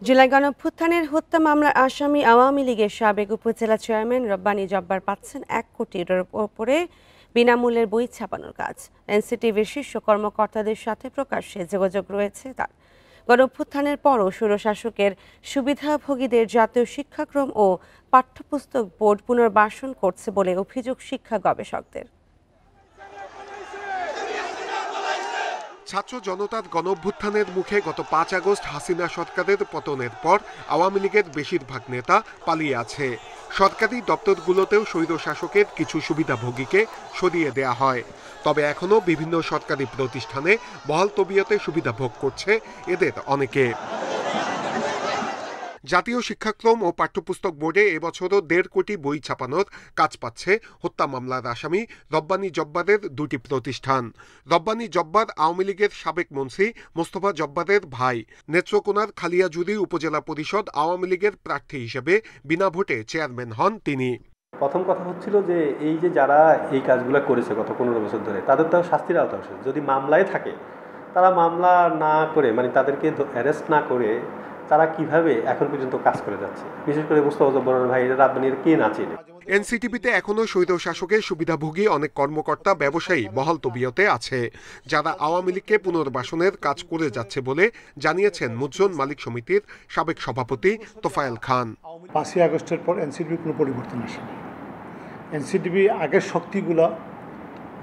জুলাই গণঅভ্যুত্থানের হত্যা মামলার আসামি আওয়ামী লীগের সাবেক উপজেলা চেয়ারম্যান রব্বানী জব্বার পাচ্ছেন 1 কোটির ওপরে বিনামূল্যের বই ছাপানোর কাজ। এনসিটিভির শীর্ষ কর্মকর্তাদের সাথে প্রকাশ্যে যোগাযোগ রয়েছে তার। গণঅভ্যুত্থানের পরও স্বৈরশাসকের সুবিধাভোগীদের জাতীয় শিক্ষাক্রম ও পাঠ্যপুস্তক বোর্ড পুনর্বাসন করছে বলে অভিযোগ শিক্ষা গবেষকদের। ছাত্র জনতার গণঅভ্যুত্থানের মুখে গত 5 আগস্ট হাসিনা সরকারের পতনের পর আওয়ামী লীগের বেশিরভাগ নেতা পালিয়ে আছে। সরকারি দপ্তরগুলোতেও স্বৈরশাসকের কিছু সুবিধাভোগীকে সরিয়ে দেয়া হয়। তবে এখনো বিভিন্ন সরকারি প্রতিষ্ঠানে বহাল তবিয়তে সুবিধা ভোগ করছে এদের অনেকে। জাতীয় শিক্ষাক্রম ও পাঠ্যপুস্তক বোর্ডে এবছরও 1.5 কোটি বই ছাপানোর কাজ পাচ্ছে হত্যা মামলার আসামি রব্বানী জব্বারের 2টি প্রতিষ্ঠান। রব্বানী জব্বার আওয়ামী লীগের সাবেক মন্ত্রী মোস্তফা জব্বারের ভাই। নেত্রকোনার খালিয়াজুড়ি উপজেলা পরিষদ আওয়ামী লীগের প্রার্থী হিসেবে বিনা ভোটে চেয়ারম্যান হন তিনি। প্রথম কথা হচ্ছিল যে এই যে যারা এই কাজগুলো করেছে গত 15 বছর ধরে তাদের তো শাস্তির আওতা আসে। যদি মামলায় থাকে তারা মামলা না করে মানে তাদেরকে অ্যারেস্ট না করে তারা কিভাবে এখন পর্যন্ত কাজ করে যাচ্ছে, বিশেষ করে মোস্তফা জব্বারের ভাই রাব্বানীর কে না চেনে। এনসিটিভিতে এখনো স্বৈরশাসকের সুবিধাভোগী অনেক কর্মকর্তা ব্যবসায়ী বহাল তবিয়তে আছে, যারা আওয়ামী লীগকে পুনর্বাসনের কাজ করে যাচ্ছে বলে জানিয়েছেন মুদ্রণ মালিক সমিতির সাবেক সভাপতি তোফায়েল খান। 5 আগস্টের পর এনসিটিভির কোনো পরিবর্তন আসেনি। এনসিটিভি আগের শক্তিগুলো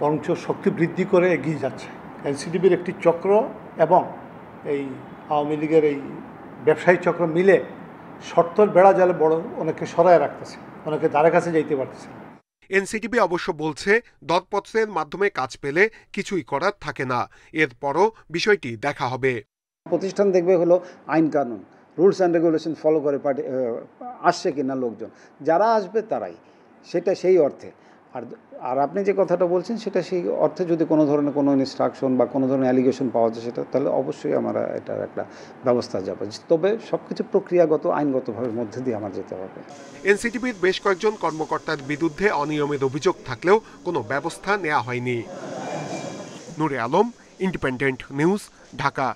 বরঞ্চ শক্তি বৃদ্ধি করে এগিয়ে যাচ্ছে। এনসিটিভির একটি চক্র এবং এই আওয়ামী লীগের এই ব্যবসায়ী চক্র মিলে শর্তর বেড়া জালে বড় অনেকে সরায় রাখতেছে, অনেকে দ্বারের কাছে যাইতে পারতেছে। এনসিটিভি অবশ্য বলছে দরপত্রের মাধ্যমে কাজ পেলে কিছুই করার থাকে না, এরপরও বিষয়টি দেখা হবে। প্রতিষ্ঠান দেখবে হলো আইন কানুন রুলস অ্যান্ড রেগুলেশন ফলো করে আসছে কিনা লোকজন, যারা আসবে তারাই, সেটা সেই অর্থে। আর আপনি যে কথাটা বলছেন সেটা সেই অর্থে যদি কোনো ধরনের কোনো ইনস্ট্রাকশন বা কোনো ধরনের অ্যালিগেশন পাওয়া যায় সেটা তাহলে অবশ্যই আমরা এটার একটা ব্যবস্থা যাবে। তবে সব কিছু প্রক্রিয়াগত আইনগতভাবে মধ্যে দিয়ে আমার যেতে হবে। এনসিটিভির বেশ কয়েকজন কর্মকর্তার বিরুদ্ধে অনিয়মের অভিযোগ থাকলেও কোনো ব্যবস্থা নেওয়া হয়নি। নূরে আলম, ইন্ডিপেন্ডেন্ট নিউজ, ঢাকা।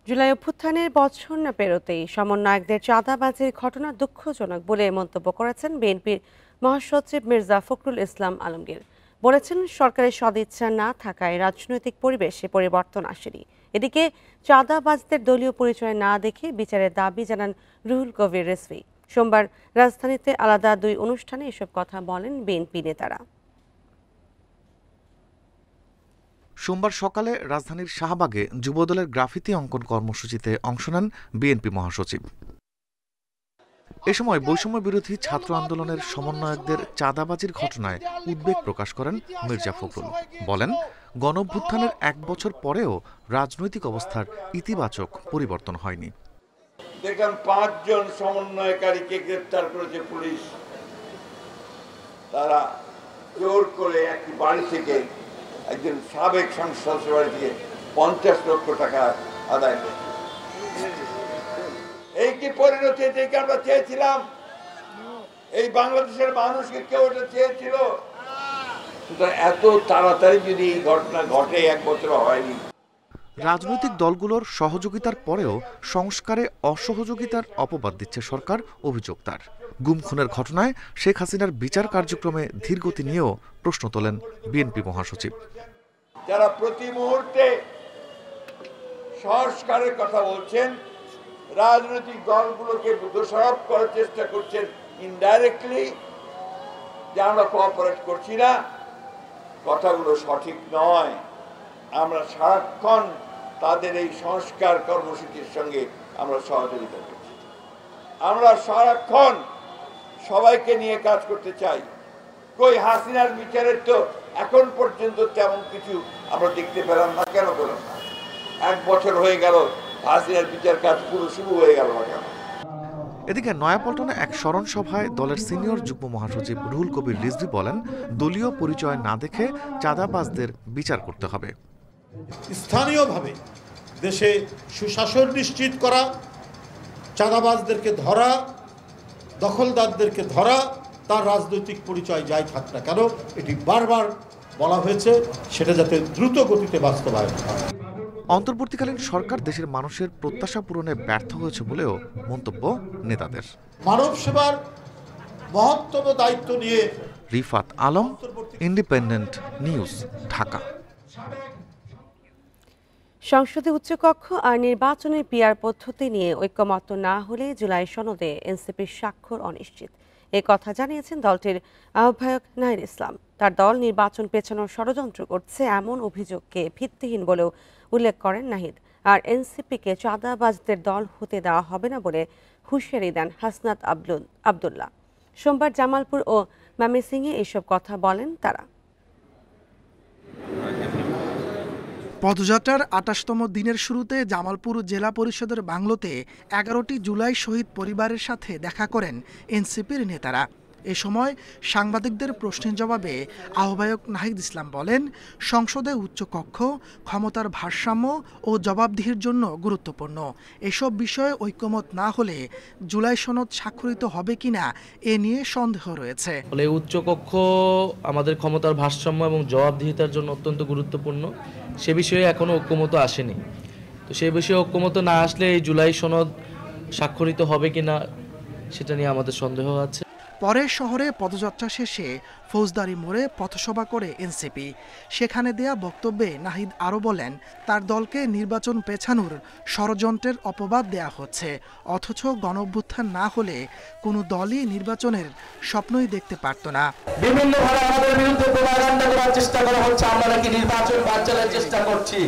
জুলাই অভ্যুত্থানের বছর না পেরোতেই সমন্বয়কদের চাঁদাবাজির ঘটনা দুঃখজনক বলে মন্তব্য করেছেন বিএনপির মহাসচিব মির্জা ফখরুল ইসলাম আলমগীর। বলেছেন সরকারের সদিচ্ছা না থাকায় রাজনৈতিক পরিবেশে পরিবর্তন আসেনি। এদিকে চাঁদাবাজদের দলীয় পরিচয় না দেখে বিচারের দাবি জানান রুহুল কবির রিজভী। সোমবার রাজধানীতে আলাদা 2 অনুষ্ঠানে এসব কথা বলেন বিএনপি নেতারা। সোমবার সকালে রাজধানীর শাহবাগে যুবদলের গ্রাফিতি অঙ্কন কর্মসূচিতে অংশ নেন বিএনপি মহাসচিব। এ সময় বৈষম্য বিরোধী ছাত্র আন্দোলনের সমন্বয়কদের চাঁদাবাজির ঘটনায় উদ্বেগ প্রকাশ করেন মির্জা ফখরুল। বলেন, গণঅভ্যুত্থানের 1 বছর পরেও রাজনৈতিক অবস্থার ইতিবাচক পরিবর্তন হয়নি। দেখলাম 5 জন সমন্বয়কারীকে গ্রেফতার করেছে পুলিশ। তারা জোর করে একটি বাড়ি থেকে একজন সাবেক সংসদ বাড়ি থেকে 50 লক্ষ টাকা আদায় করেছে। এই কি পরিণতি থেকে আমরা চেয়েছিলাম? এই বাংলাদেশের মানুষকে কেউ এটা চেয়েছিল? এত তাড়াতাড়ি যদি এই ঘটনা ঘটে 1 বছর হয়নি। রাজনৈতিক দলগুলোর সহযোগিতার পরেও সংস্কারে অসহযোগিতার অপবাদ দিচ্ছে সরকার, অভিযোগ তার। গুম খুনের ঘটনায় শেখ হাসিনার বিচার কার্যক্রমে ধীরগতি নিয়েও প্রশ্ন তোলেন বিএনপি মহাসচিব। যারা প্রতি মুহূর্তে সংস্কারের কথা বলছেন, রাজনৈতিক দলগুলোকে দোষারোপ করার চেষ্টা করছেন ইনডাইরেক্টলি যে আমরা কোঅপারেট করছি না, কথাগুলো সঠিক নয়। আমরা সারাক্ষণ তাদের এই সংস্কার কর্মসূচির সঙ্গে আমরা সহযোগিতা করছি। আমরা সারাক্ষণ সবাইকে নিয়ে কাজ করতে চাই। কই হাসিনার বিচারের তো এখন পর্যন্ত তেমন কিছু আমরা দেখতে পেলাম না। কেন পেলাম না? 1 বছর হয়ে গেল, হাসিনার বিচার কাজ পুরো শুরু হয়ে গেল না কেন? এদিকে নয়াপল্টনে এক স্মরণ সভায় দলের সিনিয়র যুগ্ম মহাসচিব রুহুল কবির রিজভী বলেন, দলীয় পরিচয় না দেখে চাঁদাবাজদের বিচার করতে হবে। স্থানীয়ভাবে দেশে সুশাসন নিশ্চিত করা, চাঁদাবাজদেরকে ধরা, দখলদারদেরকে ধরা, তার রাজনৈতিক পরিচয় যাই থাক না কেন, এটি বারবার বলা হয়েছে, সেটা যাতে দ্রুত গতিতে বাস্তবায়ন হয়। অন্তর্বর্তীকালীন সরকার দেশের মানুষের প্রত্যাশা পূরণে ব্যর্থ হয়েছে বলেও মন্তব্য নেতাদের। মানব সেবার মহত্তম দায়িত্ব নিয়ে রিফাত আলম, ইন্ডিপেন্ডেন্ট নিউজ, ঢাকা। সংসদে উচ্চকক্ষ আর নির্বাচনের পিআর পদ্ধতি নিয়ে ঐকমত্য না হলে জুলাই সনদে এনসিপির স্বাক্ষর অনিশ্চিত। এ কথা জানিয়েছেন দলটির আহ্বায়ক নাহিদ ইসলাম। তার দল নির্বাচন পেছানোর ষড়যন্ত্র করছে এমন অভিযোগকে ভিত্তিহীন বলেও উল্লেখ করেন নাহিদ। আর এনসিপিকে চাঁদাবাজদের দল হতে দেওয়া হবে না বলে হুঁশিয়ারি দেন হাসনাত আব্দুল্লাহ। সোমবার জামালপুর ও ময়মনসিংহে এসব কথা বলেন তারা। পদযাত্রার ২৮তম দিনের শুরুতে জামালপুর জেলা পরিষদের বাংলোতে ১১টি জুলাই শহীদ পরিবারের সাথে দেখা করেন এনসিপির নেতারা। এ সময় সাংবাদিকদের প্রশ্নের জবাবে আহ্বায়ক নাহিদ ইসলাম বলেন, সংসদে উচ্চকক্ষ, ক্ষমতার ভারসাম্য ও জবাবদিহির জন্য গুরুত্বপূর্ণ। এসব বিষয়ে ঐকমত না হলে জুলাই সনদ স্বাক্ষরিত হবে কিনা এ নিয়ে সন্দেহ রয়েছে। ফলে উচ্চকক্ষ আমাদের ক্ষমতার ভারসাম্য এবং জবাবদিহিতার জন্য অত্যন্ত গুরুত্বপূর্ণ। সে বিষয়ে এখনো ঐকমত আসেনি। তো সে বিষয়ে ঐকমত না আসলে এই জুলাই সনদ স্বাক্ষরিত হবে কিনা সেটা নিয়ে আমাদের সন্দেহ আছে। পরে শহরে পদযাত্রা শেষে ফৌজদারি মোড়ে পথসভা করে এনসিপি। সেখানে দেয়া বক্তব্যে নাহিদ আরও বলেন, তার দলকে নির্বাচন পেছানোর ষড়যন্ত্রের অপবাদ দেয়া হচ্ছে, অথচ গণঅভ্যুত্থান না হলে কোনো দলই নির্বাচনের স্বপ্নই দেখতে পারত না। বিভিন্নভাবে আমাদের বিরুদ্ধে প্রোপাগান্ডা করার চেষ্টা করা হচ্ছে, আমরা নাকি নির্বাচন বানচালের চেষ্টা করছি,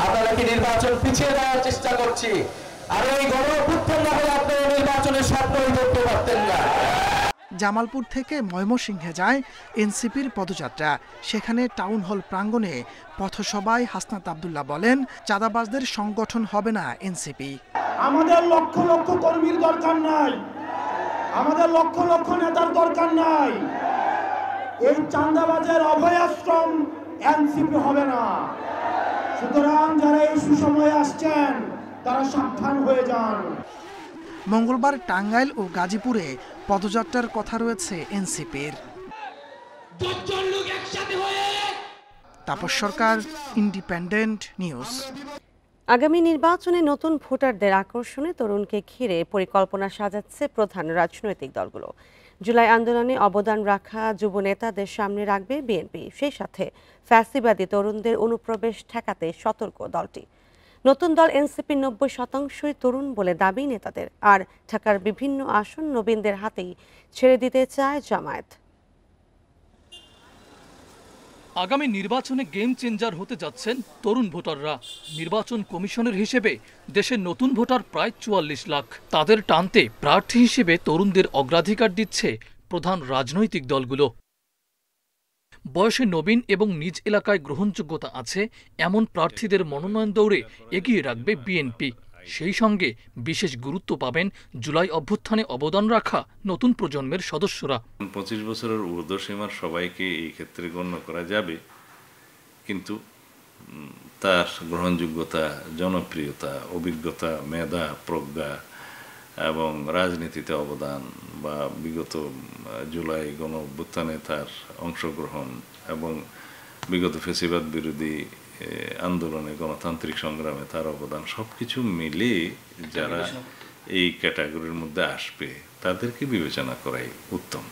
আমরা নাকি নির্বাচন পিছিয়ে দেওয়ার চেষ্টা করছি। আর এই গণঅভ্যুত্থান না হলে আপনারা নির্বাচনের স্বপ্নই দেখতে পারতেন না। জামালপুর থেকে ময়মনসিংহে যায় এনসিপির পদযাত্রা। সেখানে টাউন হল প্রাঙ্গণে পথসভায় হাসনাত আব্দুল্লাহ বলেন, চাঁদাবাজদের সংগঠন হবে না এনসিপি। আমাদের লক্ষ লক্ষ কর্মীর দরকার নাই, আমাদের লক্ষ লক্ষ নেতার দরকার নাই। এই চাঁদাবাজের অভয়াশ্রম এনসিপি হবে না। সুতরাং যারা এই সুসময়ে আসছেন তারা সাবধান হয়ে যান। মঙ্গলবার টাঙ্গাইল ও গাজীপুরে পদযাত্রার কথা রয়েছে এনসিপির। তাপস সরকার, ইন্ডিপেন্ডেন্ট নিউজ। আগামী নির্বাচনে নতুন ভোটারদের আকর্ষণে তরুণকে ঘিরে পরিকল্পনা সাজাচ্ছে প্রধান রাজনৈতিক দলগুলো। জুলাই আন্দোলনে অবদান রাখা যুব নেতাদের সামনে রাখবে বিএনপি। সেই সাথে ফ্যাসিবাদী তরুণদের অনুপ্রবেশ ঠেকাতে সতর্ক দলটি। নতুন দল এনসিপির ৯০% তরুণ বলে দাবি নেতাদের। আর ঢাকার বিভিন্ন আসন নবীনদের হাতেই ছেড়ে দিতে চায় জামায়াত। আগামী নির্বাচনে গেম চেঞ্জার হতে যাচ্ছেন তরুণ ভোটাররা। নির্বাচন কমিশনের হিসেবে দেশের নতুন ভোটার প্রায় ৪৪ লাখ। তাদের টানতে প্রার্থী হিসেবে তরুণদের অগ্রাধিকার দিচ্ছে প্রধান রাজনৈতিক দলগুলো। বয়সে নবীন এবং নিজ এলাকায় গ্রহণযোগ্যতা আছে এমন প্রার্থীদের মনোনয়ন দৌড়ে এগিয়ে রাখবে বিএনপি। সেই সঙ্গে বিশেষ গুরুত্ব পাবেন জুলাই অভ্যুত্থানে অবদান রাখা নতুন প্রজন্মের সদস্যরা। ২৫ বছরের ঊর্ধ্বসীমার সবাইকে এই ক্ষেত্রে গণ্য করা যাবে, কিন্তু তার গ্রহণযোগ্যতা, জনপ্রিয়তা, অভিজ্ঞতা, মেধা, প্রজ্ঞা এবং রাজনীতিতে অবদান বা বিগত জুলাই গণ অভ্যুত্থানে তার অংশগ্রহণ এবং বিগত ফ্যাসিবাদ বিরোধী আন্দোলনে গণতান্ত্রিক সংগ্রামে তার অবদান সবকিছু মিলে যারা এই ক্যাটাগরির মধ্যে আসবে তাদেরকে বিবেচনা করাই উত্তম।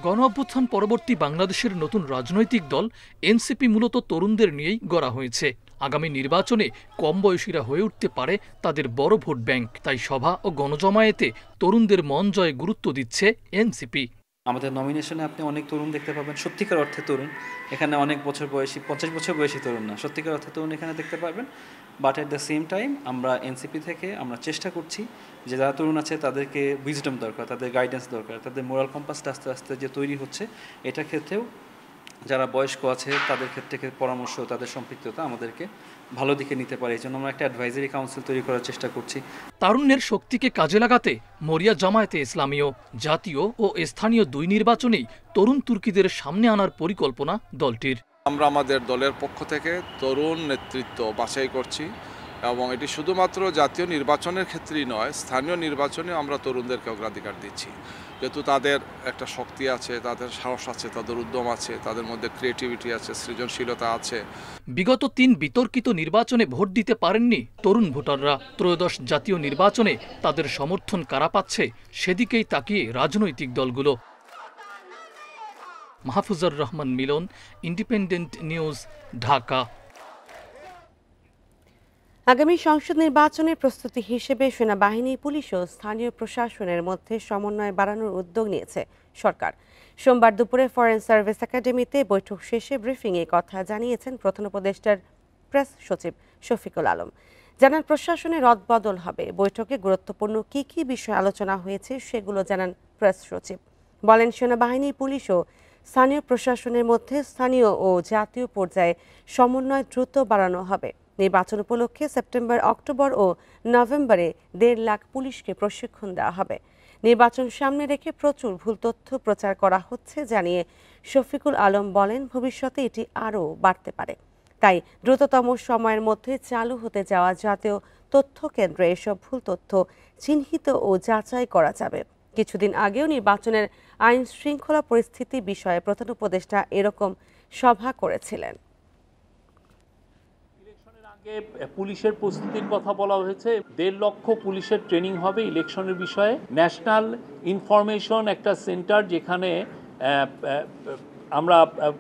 গণ অভ্যুত্থান পরবর্তী বাংলাদেশের নতুন রাজনৈতিক দল এনসিপি মূলত তরুণদের নিয়েই গড়া হয়েছে। আগামী নির্বাচনে কম বয়সীরা হয়ে উঠতে পারে তাদের বড় ভোট ব্যাংক। তাই সভা ও গণজমায়েতে তরুণদের মন জয়ে গুরুত্ব দিচ্ছে এনসিপি। আমাদের নমিনেশনে আপনি অনেক তরুণ দেখতে পাবেন, সত্যিকার অর্থে তরুণ। এখানে অনেক বছর বয়সী, ৫০ বছর বয়সী তরুণ না, সত্যিকার অর্থে তরুণ এখানে দেখতে পাবেন। But at the same time আমরা এনসিপি থেকে আমরা চেষ্টা করছি যে যারা তরুণ আছে তাদেরকে উইজডম দরকার, তাদের গাইডেন্স দরকার, তাদের মোরাল কম্পাসটা আস্তে আস্তে যে তৈরি হচ্ছে, এটা ক্ষেত্রেও যারা বয়স্ক আছে তাদের ক্ষেত্রে পরামর্শ, তাদের সম্পৃক্ততা আমাদেরকে ভালো দিকে নিতে পারে। এই জন্য আমরা একটা অ্যাডভাইজারি কাউন্সিল তৈরি করার চেষ্টা করছি। তারুণ্যের শক্তিকে কাজে লাগাতে মরিয়া জামায়াতে ইসলামীয় জাতীয় ও স্থানীয় দুই নির্বাচনেই তরুণ তুর্কিদের সামনে আনার পরিকল্পনা দলটির। আমরা আমাদের দলের পক্ষ থেকে তরুণ নেতৃত্ব বাছাই করছি এবং এটি শুধুমাত্র জাতীয় নির্বাচনের ক্ষেত্রেই নয়, স্থানীয় নির্বাচনে আমরা তরুণদেরকে অগ্রাধিকার দিচ্ছি। যেহেতু তাদের একটা শক্তি আছে, তাদের সাহস আছে, তাদের উদ্যম আছে, তাদের মধ্যে ক্রিয়েটিভিটি আছে, সৃজনশীলতা আছে। বিগত 3 বিতর্কিত নির্বাচনে ভোট দিতে পারেননি তরুণ ভোটাররা। ত্রয়োদশ জাতীয় নির্বাচনে তাদের সমর্থন কারা পাচ্ছে সেদিকেই তাকিয়ে রাজনৈতিক দলগুলো। মাহফুজুর রহমান মিলন, ইন্ডিপেন্ডেন্ট নিউজ, ঢাকা। আগামী সংসদ নির্বাচনের প্রস্তুতি হিসেবে সেনাবাহিনী, পুলিশ ও স্থানীয় প্রশাসনের মধ্যে সমন্বয় বাড়ানোর উদ্যোগ নিয়েছে সরকার। সোমবার দুপুরে ফরেন সার্ভিস একাডেমিতে বৈঠক শেষে ব্রিফিংয়ে কথা জানিয়েছেন প্রধান উপদেষ্টার প্রেস সচিব শফিকুল আলম। জানান প্রশাসনের রদবদল হবে। বৈঠকে গুরুত্বপূর্ণ কি কি বিষয় আলোচনা হয়েছে সেগুলো জানান প্রেস সচিব। বলেন, সেনাবাহিনী, পুলিশ ও স্থানীয় প্রশাসনের মধ্যে স্থানীয় ও জাতীয় পর্যায়ে সমন্বয় দ্রুত বাড়ানো হবে। নির্বাচন উপলক্ষে সেপ্টেম্বর, অক্টোবর ও নভেম্বরে 1.5 লাখ পুলিশকে প্রশিক্ষণ দেওয়া হবে। নির্বাচন সামনে রেখে প্রচুর ভুল তথ্য প্রচার করা হচ্ছে জানিয়ে শফিকুল আলম বলেন, ভবিষ্যতে এটি আরও বাড়তে পারে। তাই দ্রুততম সময়ের মধ্যে চালু হতে যাওয়া জাতীয় তথ্য কেন্দ্রে এসব ভুল তথ্য চিহ্নিত ও যাচাই করা যাবে। কিছুদিন আগেও নির্বাচনের আইন শৃঙ্খলা পরিস্থিতি বিষয়ে প্রধান উপদেষ্টা এরকম সভা করেছিলেন। পুলিশের প্রস্তুতির কথা বলা হয়েছে। 1.5 লক্ষ পুলিশের ট্রেনিং হবে ইলেকশনের বিষয়ে। ন্যাশনাল ইনফরমেশন একটা সেন্টার, যেখানে আমরা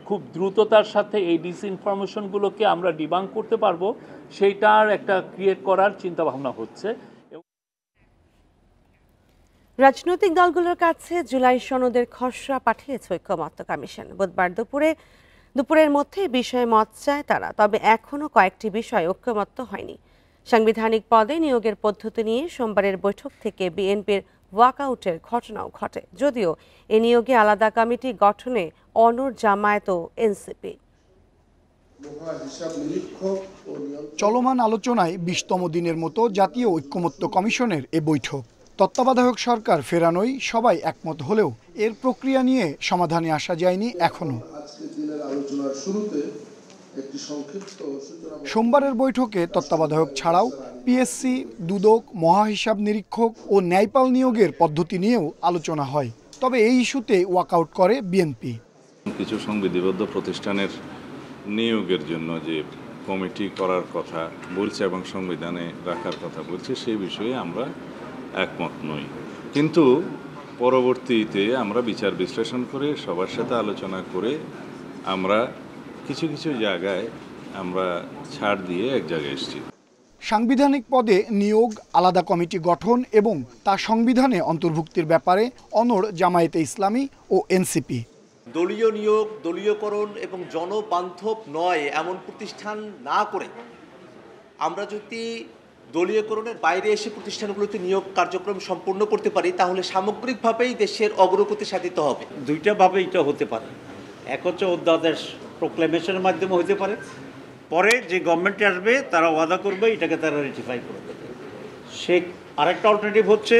খুব দ্রুততার সাথে এই ডিসইনফরমেশনগুলোকে আমরা ডিবাঙ্ক করতে পারবো, সেইটার একটা ক্রিয়েট করার চিন্তা ভাবনা হচ্ছে। রাজনৈতিক দলগুলোর কাছে জুলাই সনদের খসড়া পাঠিয়েছে ঐক্যমত্য কমিশন। বুধবার দুপুরের মধ্যে বিষয়ে মত চায় তারা, তবে এখনও কয়েকটি বিষয় ঐক্যমত্য হয়নি। সাংবিধানিক পদে নিয়োগের পদ্ধতি নিয়ে সোমবারের বৈঠক থেকে বিএনপির ওয়াকআউটের ঘটনাও ঘটে, যদিও এ নিয়োগে আলাদা কমিটি গঠনে অনড় জামায়াত ও এনসিপি। চলমান আলোচনায় 20তম দিনের মতো জাতীয় ঐক্যমত্য কমিশনের এ বৈঠক। তত্ত্বাবধায়ক সরকার ফেরানোই সবাই একমত হলেও এর প্রক্রিয়া নিয়ে সমাধানে আসা যায়নি এখনো। সোমবারের বৈঠকে তত্ত্বাবধায়ক ছাড়াও পিএসসি, দুদক, মহাহিসাব নিরীক্ষক ও ন্যায়পাল নিয়োগের পদ্ধতি নিয়েও আলোচনা হয়। তবে এই ইস্যুতে ওয়াকআউট করে বিএনপি। কিছু সংবিধিবদ্ধ প্রতিষ্ঠানের নিয়োগের জন্য যে কমিটি করার কথা বলছে এবং সংবিধানে রাখার কথা বলছে, সেই বিষয়ে আমরা একমত নই। কিন্তু পরবর্তীতে আমরা বিচার বিশ্লেষণ করে সবার সাথে আলোচনা করে আমরা কিছু কিছু জায়গায় আমরা ছাড় দিয়ে এক জায়গায় এসেছি। সাংবিধানিক পদে নিয়োগ, আলাদা কমিটি গঠন এবং তা সংবিধানে অন্তর্ভুক্তির ব্যাপারে অনড় জামায়াতে ইসলামী ও এনসিপি। দলীয় নিয়োগ, দলীয়করণ এবং জনবান্ধব নয় এমন প্রতিষ্ঠান না করে আমরা যদি দলীয়করণের বাইরে এসে প্রতিষ্ঠানগুলোতে নিয়োগ কার্যক্রম সম্পূর্ণ করতে পারি, তাহলে সামগ্রিকভাবেই দেশের অগ্রগতি সাধিত হবে। দুইটা ভাবে এটা হতে পারে। এক হচ্ছে অধ্যাদেশ প্রোক্লেমেশনের মাধ্যমে হতে পারে, পরে যে গভর্নমেন্টে আসবে তারা ওয়াদা করবে, এটাকে তারা রেটিফাই করে দেবে। সে আরেকটা অল্টারনেটিভ হচ্ছে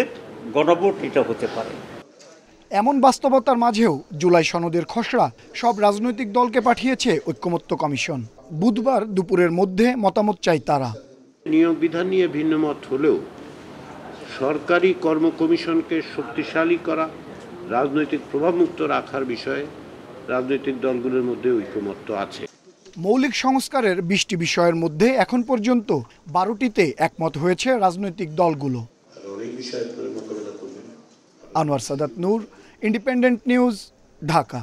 গণভোট, এটা হতে পারে। এমন বাস্তবতার মাঝেও জুলাই সনদের খসড়া সব রাজনৈতিক দলকে পাঠিয়েছে ঐক্যমত্য কমিশন। বুধবার দুপুরের মধ্যে মতামত চাই তারা। নিয়োগ বিধান নিয়ে ভিন্নমত হলেও সরকারি কর্ম কমিশনকে শক্তিশালী করা, রাজনৈতিক প্রভাবমুক্ত রাখার বিষয়ে রাজনৈতিক দলগুলোর মধ্যে ঐক্যমত্য আছে। মৌলিক সংস্কারের 20টি বিষয়ের মধ্যে এখন পর্যন্ত 12টিতে একমত হয়েছে রাজনৈতিক দলগুলো। আনোয়ার সাদাত নূর, ইন্ডিপেন্ডেন্ট নিউজ, ঢাকা।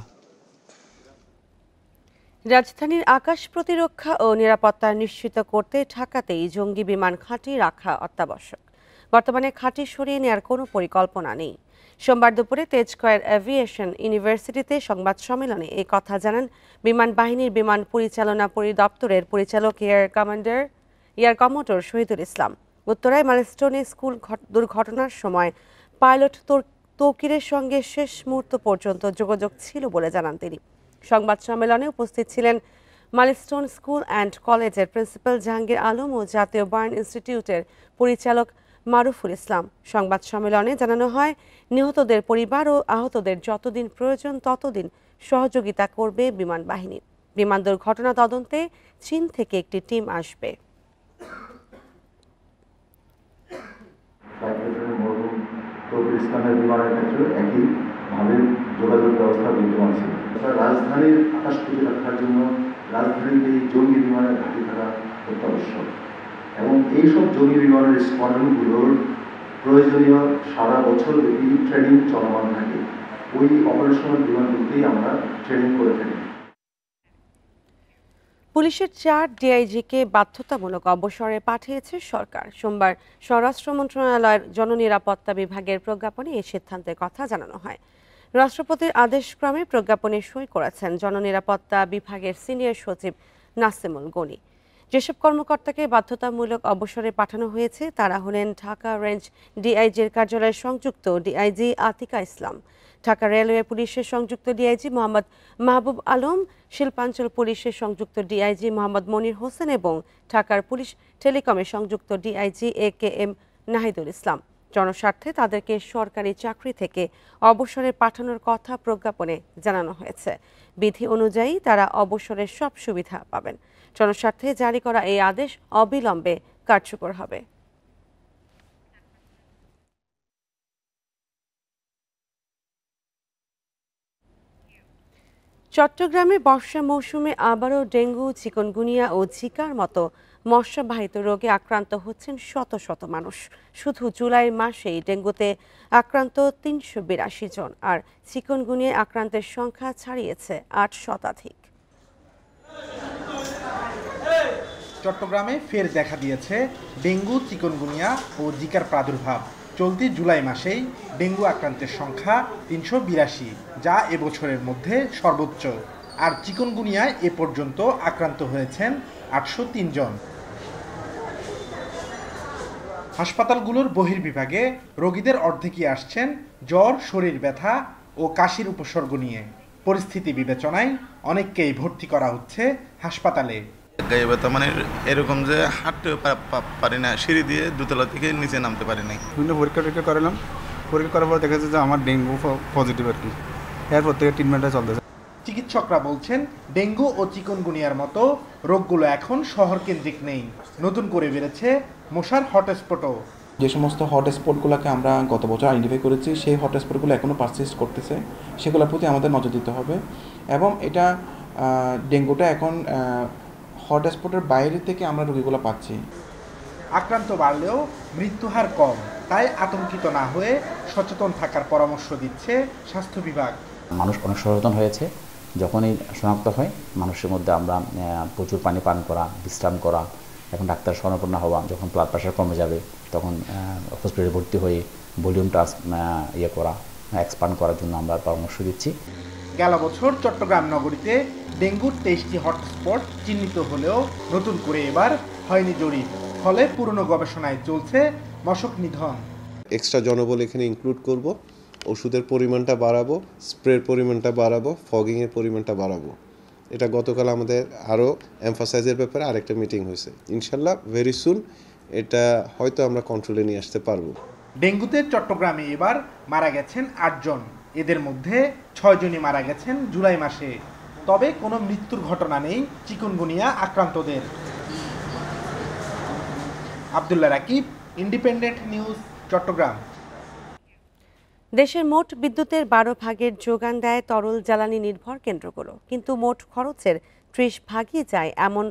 রাজধানীর আকাশ প্রতিরক্ষা ও নিরাপত্তা নিশ্চিত করতে ঢাকাতেই জঙ্গি বিমান ঘাঁটি রাখা অত্যাবশ্যক। বর্তমানে ঘাঁটি সরিয়ে নেওয়ার কোনো পরিকল্পনা নেই। সোমবার দুপুরে তেজস্ক্রয়ার এভিয়েশন ইউনিভার্সিটিতে সংবাদ সম্মেলনে এই কথা জানান বিমান বাহিনীর বিমান পরিচালনা পরিদপ্তরের পরিচালক এয়ার কমোডর শহীদুল ইসলাম। উত্তরায় মাইলস্টোনে স্কুল দুর্ঘটনার সময় পাইলট তৌকিরের সঙ্গে শেষ মুহূর্ত পর্যন্ত যোগাযোগ ছিল বলে জানান তিনি। সংবাদ সম্মেলনে উপস্থিত ছিলেন মাইলস্টোন স্কুল অ্যান্ড কলেজের প্রিন্সিপাল জাহাঙ্গীর আলম ও জাতীয় বার্ন ইনস্টিটিউটের পরিচালক মারুফুল ইসলাম। সংবাদ সম্মেলনে জানানো হয়, নিহতদের পরিবার ও আহতদের যতদিন প্রয়োজন ততদিন সহযোগিতা করবে বিমান বাহিনী। বিমান দুর্ঘটনা তদন্তে চীন থেকে একটি টিম আসবে। ইসলামের বিমানের ক্ষেত্রে একই ভাবে যোগাযোগ ব্যবস্থা বিদ্যমান ছিল। রাজধানীর আকাশ প্রতিরক্ষার জন্য রাজধানীতে জঙ্গি বিমানের ঘাঁটি থাকা অত্যাবশ্যক এবং এইসব জঙ্গি বিমানের স্কোয়াড্রনগুলোর প্রয়োজনীয় সারা বছর ব্যাপী ট্রেনিং চলমান থাকে। ওই অপারেশনাল বিমানগুলোতেই আমরা ট্রেনিং করে থাকি। পুলিশের 4 ডিআইজিকে বাধ্যতামূলক অবসরে পাঠিয়েছে সরকার। সোমবার স্বরাষ্ট্র মন্ত্রণালয়ের জননিরাপত্তা বিভাগের প্রজ্ঞাপনে এই সিদ্ধান্তের কথা জানানো হয়। রাষ্ট্রপতির আদেশক্রমে প্রজ্ঞাপনে সই করেছেন জননিরাপত্তা বিভাগের সিনিয়র সচিব নাসিমুল গনি। যেসব কর্মকর্তাকে বাধ্যতামূলক অবসরে পাঠানো হয়েছে তারা হলেন ঢাকা রেঞ্জ ডিআইজির কার্যালয়ের সংযুক্ত ডিআইজি আতিকা ইসলাম, ঢাকা রেলওয়ে পুলিশের সংযুক্ত ডিআইজি মোহাম্মদ মাহবুব আলম, শিল্পাঞ্চল পুলিশের সংযুক্ত ডিআইজি মোহাম্মদ মনির হোসেন এবং ঢাকার পুলিশ টেলিকমের সংযুক্ত ডিআইজি AKM নাহিদুল ইসলাম। জনস্বার্থে তাদেরকে সরকারি চাকরি থেকে অবসরে পাঠানোর কথা প্রজ্ঞাপনে জানানো হয়েছে। বিধি অনুযায়ী তারা অবসরের সব সুবিধা পাবেন। জনস্বার্থে জারি করা এই আদেশ অবিলম্বে কার্যকর হবে। চট্টগ্রামে বর্ষা মৌসুমে আবারও ডেঙ্গু, চিকুনগুনিয়া ও জিকার মতো মশাবাহিত রোগে আক্রান্ত হচ্ছেন শত শত মানুষ। শুধু জুলাই মাসেই ডেঙ্গুতে আক্রান্ত 382 জন আর চিকুনগুনিয়ায় আক্রান্তের সংখ্যা ছাড়িয়েছে 8 শতাধিক। চট্টগ্রামে ফের দেখা দিয়েছে ডেঙ্গু, চিকুনগুনিয়া ও জিকার প্রাদুর্ভাব। চলতি জুলাই মাসেই ডেঙ্গু আক্রান্তের সংখ্যা 382, যা এবছরের মধ্যে সর্বোচ্চ। আর চিকুনগুনিয়ায় এ পর্যন্ত আক্রান্ত হয়েছেন 803 জন। হাসপাতালগুলোর বহির্বিভাগে রোগীদের অর্ধেকই আসছেন জ্বর, শরীর ব্যথা ও কাশির উপসর্গ নিয়ে। পরিস্থিতি বিবেচনায় অনেককেই ভর্তি করা হচ্ছে হাসপাতালে। গায়ে ব্যথা মানে এরকম যে হাঁটতে পারি না, সিঁড়ি দিয়ে দোতলা থেকে নিচে নামতে পারি নাই। বিভিন্ন পরীক্ষা করালাম, পরীক্ষা করার পর দেখা যাচ্ছে যে আমার ডেঙ্গু পজিটিভ আর কি। এরপর থেকে ট্রিটমেন্টটা চলতেছে। চিকিৎসকরা বলছেন ডেঙ্গু ও চিকুনগুনিয়ার মতো রোগগুলো এখন শহর কেন্দ্রিক নেই, নতুন করে বেড়েছে মশার হটস্পটও। যে সমস্ত হটস্পটগুলোকে আমরা গত বছর আইডেন্টিফাই করেছি সেই হটস্পটগুলো এখনও পারসিস্ট করতেছে, সেগুলোর প্রতি আমাদের নজর দিতে হবে। এবং এটা ডেঙ্গুটা এখন হটস্পটের বাইরে থেকে আমরা রোগীগুলো পাচ্ছি। আক্রান্ত বাড়লেও মৃত্যুহার কম, তাই আতঙ্কিত না হয়ে সচেতন থাকার পরামর্শ দিচ্ছে স্বাস্থ্য বিভাগ। মানুষ অনেক সচেতন হয়েছে। যখনই শনাক্ত হয় মানুষের মধ্যে আমরা প্রচুর পানি পান করা, বিশ্রাম করা, এখন ডাক্তার শরণাপন্ন হওয়া, যখন ব্লাড প্রেশার কমে যাবে তখন হসপিটালে ভর্তি হয়ে ভলিউমটা এক্সপান্ড করার জন্য আমরা পরামর্শ দিচ্ছি। গেল বছর চট্টগ্রাম নগরীতে ডেঙ্গুর 23টি হটস্পট চিহ্নিত হলেও নতুন করে এবার হয়নি জরিপ। ফলে পুরনো গবেষণায় চলছে মশক নিধন। এক্সট্রা জনবল এখানে ইনক্লুড করব, ওষুধের পরিমাণটা বাড়াবো, স্প্রের পরিমাণটা বাড়াবো, ফগিংয়ের পরিমাণটা বাড়াবো। এটা গতকাল আমাদের আরও এমফাসাইজের ব্যাপারে আরেকটা মিটিং হয়েছে। ইনশাল্লাহ ভেরি সুন এটা হয়তো আমরা কন্ট্রোলে নিয়ে আসতে পারবো। ডেঙ্গুতে চট্টগ্রামে এবার মারা গেছেন 8 জন, এদের মধ্যে 6 জনই মারা গেছেন জুলাই মাসে। তবে কোনো মৃত্যুর ঘটনা নেই চিকুনগুনিয়া আক্রান্তদের। Abdullah Rakib, Independent News, Chittagong. দেশের মোট বিদ্যুতের 12 ভাগের যোগান দেয় তরল জ্বালানি নির্ভর কেন্দ্রগুলো, কিন্তু মোট খরচের 30 ভাগই যায় এমন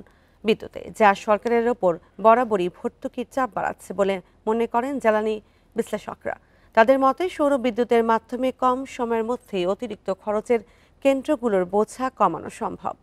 বিদ্যুতে, যা সরকারের ওপর বরাবরই ভর্তুকির চাপ বাড়াচ্ছে বলে মনে করেন জ্বালানি বিশ্লেষকরা। তাদের মতে সৌর বিদ্যুতের মাধ্যমে কম সময়ের মধ্যেই অতিরিক্ত খরচের কেন্দ্রগুলোর বোঝা কমানো সম্ভব।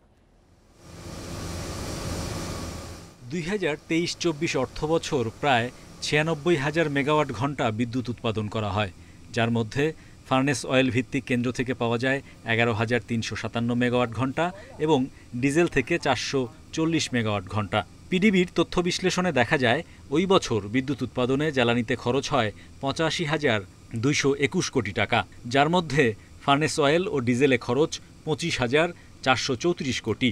2023-24 অর্থবছর প্রায় 96,000 মেগাওয়াট ঘন্টা বিদ্যুৎ উৎপাদন করা হয়, যার মধ্যে ফার্নেস অয়েল ভিত্তিক কেন্দ্র থেকে পাওয়া যায় 11,357 মেগাওয়াট ঘন্টা এবং ডিজেল থেকে 440 মেগাওয়াট ঘন্টা। পিডিবির তথ্য বিশ্লেষণে দেখা যায় ওই বছর বিদ্যুৎ উৎপাদনে জ্বালানিতে খরচ হয় 85,221 কোটি টাকা, যার মধ্যে ফার্নেস অয়েল ও ডিজেলে খরচ 25,434 কোটি।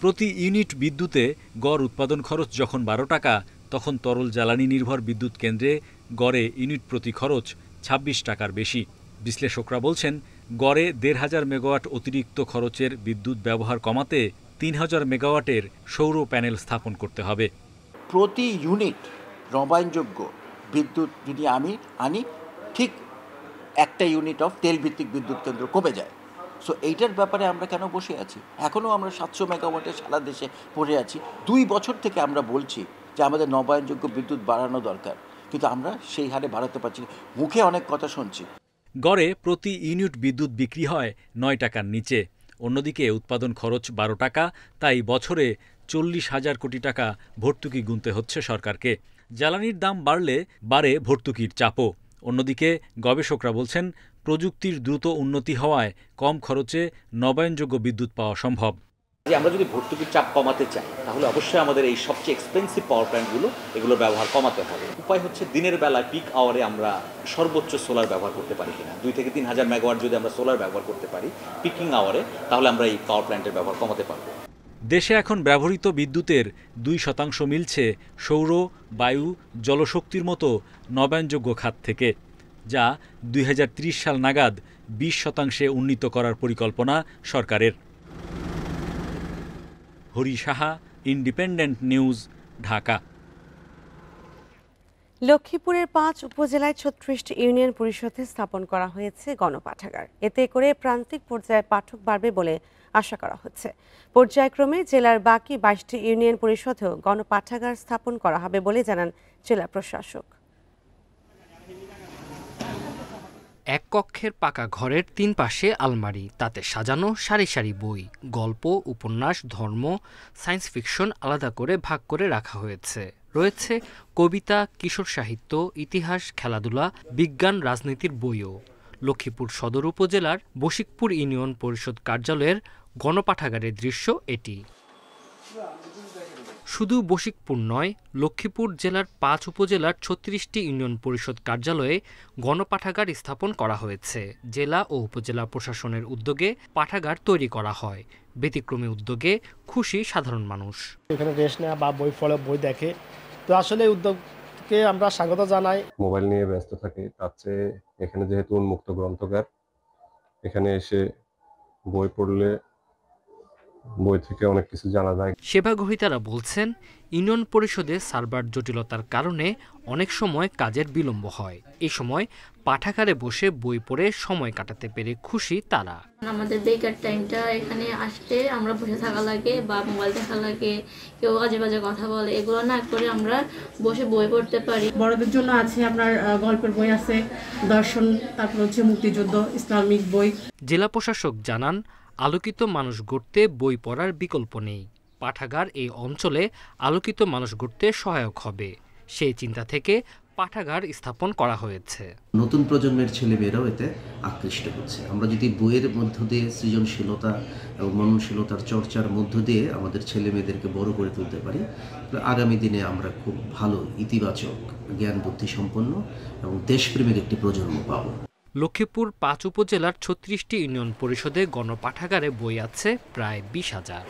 প্রতি ইউনিট বিদ্যুতে গড় উৎপাদন খরচ যখন 12 টাকা, তখন তরল জ্বালানি নির্ভর বিদ্যুৎ কেন্দ্রে গড়ে ইউনিট প্রতি খরচ 26 টাকার বেশি। বিশ্লেষকরা বলছেন গড়ে 1,500 মেগাওয়াট অতিরিক্ত খরচের বিদ্যুৎ ব্যবহার কমাতে 3,000 মেগাওয়াটের সৌর প্যানেল স্থাপন করতে হবে। প্রতি ইউনিট নবায়নযোগ্য বিদ্যুৎ যদি আমি আনি, ঠিক একটা ইউনিট অফ তেল ভিত্তিক বিদ্যুৎ কেন্দ্র কমে যায়। সো এইটার ব্যাপারে আমরা কেন বসে আছি? এখনও আমরা 700 মেগাওয়াটে সারা দেশে পড়ে আছি। 2 বছর থেকে আমরা বলছি যে আমাদের নবায়নযোগ্য বিদ্যুৎ বাড়ানো দরকার, কিন্তু আমরা সেই হারে বাড়াতে পারছি না। মুখে অনেক কথা শুনছি। গড়ে প্রতি ইউনিট বিদ্যুৎ বিক্রি হয় 9 টাকার নিচে। অন্যদিকে উৎপাদন খরচ 12 টাকা, তাই বছরে 40,000 কোটি টাকা ভর্তুকি গুনতে হচ্ছে সরকারকে। জ্বালানির দাম বাড়লে বাড়ে ভর্তুকির চাপও। অন্যদিকে গবেষকরা বলছেন, প্রযুক্তির দ্রুত উন্নতি হওয়ায় কম খরচে নবায়নযোগ্য বিদ্যুৎ পাওয়া সম্ভব। আমরা যদি ভর্তুকির চাপ কমাতে চাই তাহলে অবশ্যই আমাদের এই সবচেয়ে এক্সপেন্সিভ পাওয়ার প্ল্যান্টগুলো এগুলোর ব্যবহার কমাতে হবে। উপায় হচ্ছে দিনের বেলায় পিক আওয়ারে আমরা সর্বোচ্চ সোলার ব্যবহার করতে পারি কিনা। 2 থেকে 3 হাজার মেগাওয়াট যদি আমরা সোলার ব্যবহার করতে পারি পিকিং আওয়ারে, তাহলে আমরা এই পাওয়ার প্ল্যান্টের ব্যবহার কমাতে পারবো। দেশে এখন ব্যবহৃত বিদ্যুতের 2% মিলছে সৌর, বায়ু, জলশক্তির মতো নবায়নযোগ্য খাত থেকে, যা 2030 সাল নাগাদ 20% উন্নীত করার পরিকল্পনা সরকারের। Hari Saha, independent news, Dhaka. লক্ষ্মীপুরের 5 উপজেলায় 36টি ইউনিয়ন পরিষদে স্থাপন করা হয়েছে গণপাঠাগার। এতে করে প্রান্তিক পর্যায়ে পাঠক বাড়বে বলে আশা করা হচ্ছে। পর্যায়ক্রমে জেলার বাকি 22টি ইউনিয়ন পরিষদেও গণপাঠাগার স্থাপন করা হবে বলে জানান জেলা প্রশাসক। এক কক্ষের পাকা ঘরের 3 পাশে আলমারি, তাতে সাজানো সারি সারি বই, গল্প, উপন্যাস, ধর্ম, সায়েন্স ফিকশন আলাদা করে ভাগ করে রাখা হয়েছে। রয়েছে কবিতা, কিশোর সাহিত্য, ইতিহাস, খেলাধুলা, বিজ্ঞান, রাজনীতির বইও। লক্ষ্মীপুর সদর উপজেলার বশিকপুর ইউনিয়ন পরিষদ কার্যালয়ের গণপাঠাগারের দৃশ্য এটি। শুধু বশিকপুর নয়, লক্ষ্মীপুর জেলার 5 উপজেলার 36টি ইউনিয়ন পরিষদ কার্যালয়ে গণপাঠাগার স্থাপন করা হয়েছে। জেলা ও উপজেলা প্রশাসনের উদ্যোগে পাঠাগার তৈরি করা হয়। ব্যতিক্রমী উদ্যোগে খুশি সাধারণ মানুষ। এখানে রেস্ট নেওয়া বা বই পড়ে বই দেখে, তো আসলে উদ্যোগকে আমরা স্বাগত জানাই। মোবাইল নিয়ে ব্যস্ত থাকে, তার চেয়ে এখানে যেহেতু উন্মুক্ত গ্রন্থাগার, এখানে এসে বই পড়লে বই থেকে অনেক কিছু জানা যায়। সেবাগ্রহীতারা বলছেন, ইউনিয়ন পরিষদে সার্ভার জটিলতার কারণে অনেক সময় কাজের বিলম্ব হয়। এই সময় পাঠাগারে বসে বই পড়ে সময় কাটাতে পেরে খুশি তারা। আমাদের বেকার টাইমটা এখানে আসতে আমরা বসে থাকা লাগে বা মোবাইল দেখা লাগে, কেউ আজে বাজে কথা বলে, এগুলো না করে আমরা বসে বই পড়তে পারি। বড়দের জন্য আছে আপনার গল্পের বই আছে, দর্শন, তারপর হচ্ছে মুক্তিযুদ্ধ, ইসলামিক বই। জেলা প্রশাসক জানান, আলোকিত মানুষ গড়তে বই পড়ার বিকল্প নেই। পাঠাগার এই অঞ্চলে আলোকিত মানুষ গড়তে সহায়ক হবে, সেই চিন্তা থেকে পাঠাগার স্থাপন করা হয়েছে। নতুন প্রজন্মের ছেলেমেয়েরাও এতে আকৃষ্ট হচ্ছে। আমরা যদি বইয়ের মধ্য দিয়ে সৃজনশীলতা এবং মননশীলতার চর্চার মধ্য দিয়ে আমাদের ছেলে মেয়েদেরকে বড় করে তুলতে পারি, আগামী দিনে আমরা খুব ভালো ইতিবাচক জ্ঞান বুদ্ধি সম্পন্ন এবং দেশপ্রেমিক একটি প্রজন্ম পাব। লক্ষ্মীপুর 5 উপজেলার 36টি ইউনিয়ন পরিষদে গণপাঠাগারে বই আছে প্রায় 20,000।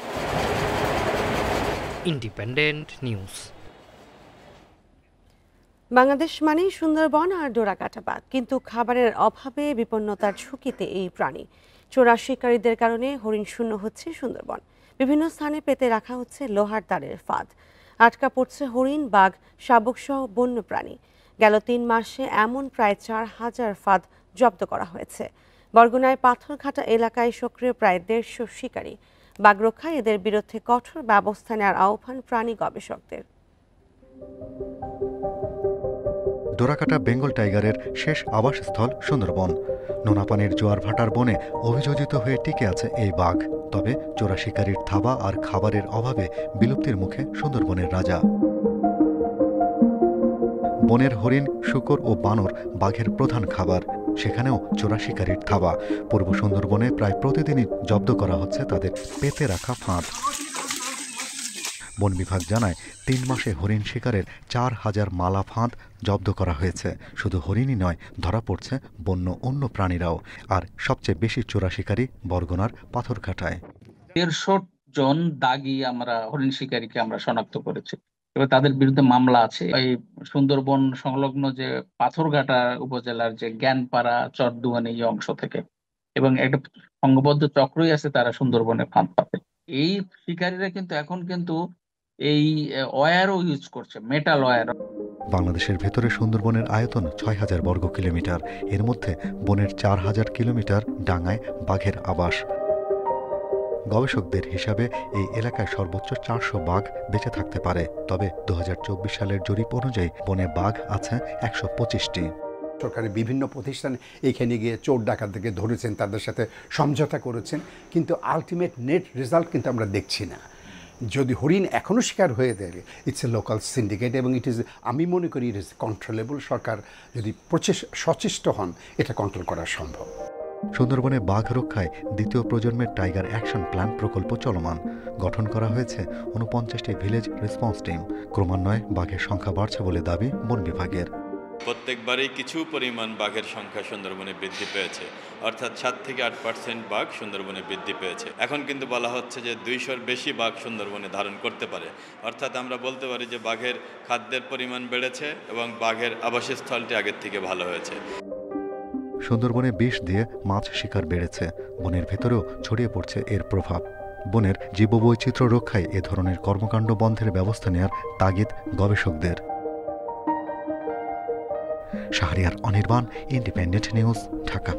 Independent news. বাংলাদেশ মানেই সুন্দরবন আর ডোরাকাটা বাঘ, কিন্তু খাবারের অভাবে বিপন্নতার ঝুঁকিতে এই প্রাণী। চোরা শিকারীদের কারণে হরিণ শূন্য হচ্ছে সুন্দরবন। বিভিন্ন স্থানে পেতে রাখা হচ্ছে লোহার তারের ফাঁদ। আটকা পড়ছে হরিণ, বাঘ, শাবক সহ বন্য প্রাণী। গেল 3 মাসে এমন প্রায় 4,000 ফাঁদ জব্দ করা হয়েছে। বরগুনায় পাথরঘাটা এলাকায় সক্রিয় প্রায় 150 শিকারী। বাঘ রক্ষায় এদের বিরুদ্ধে কঠোর ব্যবস্থা নেওয়ার আহ্বান প্রাণী গবেষকদের। ডোরাকাটা বেঙ্গল টাইগারের শেষ আবাসস্থল সুন্দরবন। নোনাপানির জোয়ার ভাটার বনে অভিযোজিত হয়ে টিকে আছে এই বাঘ। তবে চোরা শিকারীর থাবা আর খাবারের অভাবে বিলুপ্তির মুখে সুন্দরবনের রাজা। বনের হরিণ, শূকর ও বানর বাঘের প্রধান খাবার। সেখানেও চোরা শিকারীর থাবা। পূর্ব সুন্দরবনে প্রায় প্রতিদিনই জব্দ করা হচ্ছে তাদের পেতে রাখা ফাঁদ। বন বিভাগ জানায় 3 মাসে হরিণ শিকারের 4,000 মালা ফাঁদ জব্দ করা হয়েছে। শুধু হরিণই নয়, ধরা পড়ছে বন্য অন্য প্রাণীরাও। আর সবচেয়ে বেশি চোরা শিকারী বরগুনার পাথরঘাটায়। 150 জন দাগী আমরা হরিণ শিকারীকে আমরা শনাক্ত করেছি। এবার তাদের বিরুদ্ধে মামলা আছে। এই সুন্দরবন সংলগ্ন যে পাথরঘাটা উপজেলার যে জ্ঞানপাড়া, চরদুয়ানি এই অংশ থেকে, এবং একটা সংঘবদ্ধ চক্রই আছে, তারা সুন্দরবনে ফাঁদ পাতে। এই শিকারীরা কিন্তু এখন এই ওয়্যারও ইউজ করছে, মেটাল ওয়্যার। বাংলাদেশের ভেতরে সুন্দরবনের আয়তন ৬,০০০ বর্গ কিলোমিটার। এর মধ্যে বনের ৪,০০০ কিলোমিটার ডাঙায় বাঘের আবাস। গবেষকদের হিসাবে এই এলাকায় সর্বোচ্চ ৪০০ বাঘ বেঁচে থাকতে পারে। তবে ২০২৪ সালের জরিপ অনুযায়ী বনে বাঘ আছে ১২৫টি। সরকারের বিভিন্ন প্রতিষ্ঠান এখানে গিয়ে চোর ডাকাতদেরকে ধরেছেন, তাদের সাথে সমঝোতা করেছেন, কিন্তু আলটিমেট নেট রেজাল্ট কিন্তু আমরা দেখছি না। যদি হরিণ এখনও শিকার হয়ে থাকে, ইটস এ লোকাল সিন্ডিকেট এবং ইট ইজ, আমি মনে করি ইট ইজ কন্ট্রোলেবল। সরকার যদি সচেষ্ট হন, এটা কন্ট্রোল করা সম্ভব। সুন্দরবনে বাঘ রক্ষায় দ্বিতীয় প্রজন্মের টাইগার অ্যাকশন প্ল্যান প্রকল্প চলমান। গঠন করা হয়েছে ৪৯টি ভিলেজ রেসপন্স টিম। ক্রমান্বয়ে বাঘের সংখ্যা বাড়ছে বলে দাবি বন বিভাগের। প্রত্যেকবারই কিছু পরিমাণ বাঘের সংখ্যা সুন্দরবনে বৃদ্ধি পেয়েছে, অর্থাৎ ৭ থেকে ৮% বাঘ সুন্দরবনে বৃদ্ধি পেয়েছে। এখন কিন্তু বলা হচ্ছে যে ২০০-র বেশি বাঘ সুন্দরবনে ধারণ করতে পারে, অর্থাৎ আমরা বলতে পারি যে বাঘের খাদ্যের পরিমাণ বেড়েছে এবং বাঘের আবাসস্থলটি আগের থেকে ভালো হয়েছে। সুন্দরবনে বিষ দিয়ে মাছ শিকার বেড়েছে। বনের ভেতরেও ছড়িয়ে পড়ছে এর প্রভাব। বনের জীববৈচিত্র্য রক্ষায় এ ধরনের কর্মকাণ্ড বন্ধের ব্যবস্থা নেয়ার তাগিদ গবেষকদের। Shahriar Anirban, independent news, Dhaka.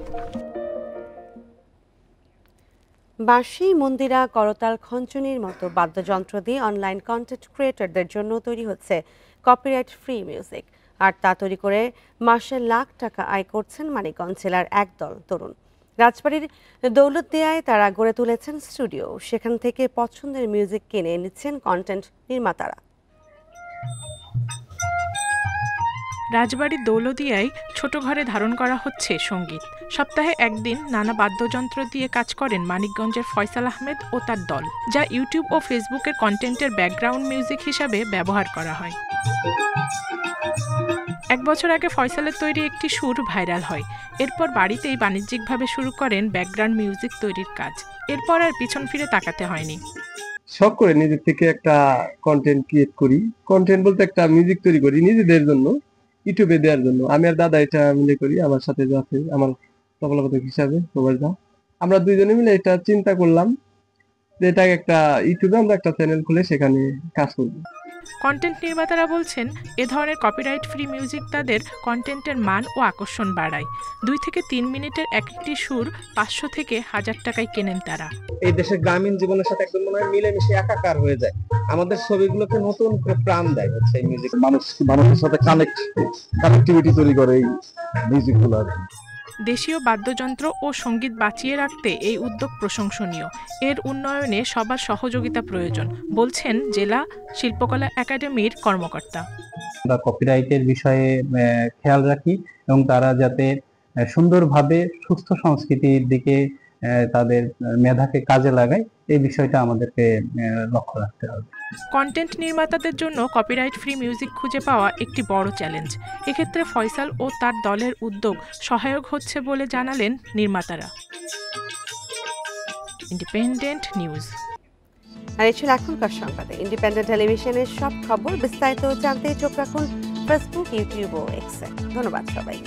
বাঁশি, মন্দিরা, করতাল, খঞ্চনির মতো বাদ্যযন্ত্র দিয়ে অনলাইন কন্টেন্ট ক্রিয়েটরদের জন্য তৈরি হচ্ছে কপিরাইট ফ্রি মিউজিক। আর তা তৈরি করে মাসে লাখ টাকা আয় করছেন মানিকগঞ্জ জেলার একদল তরুণ। রাজবাড়ির দৌলতদিয়ায় তারা গড়ে তুলেছেন স্টুডিও। সেখান থেকে পছন্দের মিউজিক কিনে নিচ্ছেন কন্টেন্ট নির্মাতারা। রাজবাড়ির দৌলতদিয়ায় ছোট ঘরে ধারণ করা হচ্ছে সঙ্গীত। সপ্তাহে একদিন নানা বাদ্যযন্ত্র দিয়ে কাজ করেন মানিকগঞ্জের ফয়সাল আহমেদ ও তার দল, যা ইউটিউব ও ফেসবুকের কন্টেন্টের ব্যাকগ্রাউন্ড মিউজিক হিসাবে ব্যবহার করা হয়। ১ বছর আগে ফয়সালের তৈরি একটি সুর ভাইরাল হয়। এরপর বাড়িতেই বাণিজ্যিকভাবে শুরু করেন ব্যাকগ্রাউন্ড মিউজিক তৈরির কাজ। এরপর আর পিছন ফিরে তাকাতে হয়নি। শখ করে নিজের থেকে একটা কন্টেন্ট ক্রিয়েট করি। কন্টেন্ট বলতে একটা মিউজিক তৈরি করি নিজেদের জন্য, ইউটিউবে দেওয়ার জন্য। আমি আর দাদা এটা মিলে করি, আমার সাথে আছে আমার তবলাবাদক হিসাবে প্রবাসদা। আমরা দুইজনে মিলে এটা চিন্তা করলাম যে এটা একটা ইউটিউবে আমরা একটা চ্যানেল খুলে সেখানে কাজ করব। কন্টেন্ট নির্মাতারা বলছেন এ ধরনের কপিরাইট ফ্রি মিউজিক তাদের কন্টেন্টের মান ও আকর্ষণ বাড়ায়। ২ থেকে ৩ মিনিটের একটি সুর ৫০০ থেকে ১০০০ টাকায় কেনেন তারা। এই দেশের গ্রামীণ জীবনের সাথে একদম মনে হয় মিলেমিশে একাকার হয়ে যায়। আমাদের ছবিগুলোকে নতুন করে প্রাণ দেয় হচ্ছে এই মিউজিক। মানুষের সাথে কানেক্টিভিটি তৈরি করে এই মিউজিকগুলো। দেশীয় বাদ্যযন্ত্র ও সঙ্গীত বাঁচিয়ে রাখতে এই উদ্যোগ প্রশংসনীয়। এর উন্নয়নে সবার সহযোগিতা প্রয়োজন, বলছেন জেলা শিল্পকলা একাডেমির কর্মকর্তা। আমরা কপিরাইটের বিষয়ে খেয়াল রাখি এবং তারা যাতে সুন্দরভাবে সুস্থ সংস্কৃতির দিকে তাদের মেধাকে কাজে লাগায়, এই বিষয়টা আমাদেরকে লক্ষ্য রাখতে হবে। কন্টেন্ট নির্মাতাদের জন্য কপিরাইট ফ্রি মিউজিক খুঁজে পাওয়া একটি বড় চ্যালেঞ্জ। এক্ষেত্রে ফয়সাল ও তার দলের উদ্যোগ সহায়ক হচ্ছে বলে জানালেন নির্মাতারা। Independent news. আর এই ছিল এখনকার সংবাদে। ইন্ডিপেন্ডেন্ট টেলিভিশনের সব খবর বিস্তারিত জানতে চোখ রাখুন ফেসবুক, ইউটিউব ও এক্সে। ধন্যবাদ সবাই।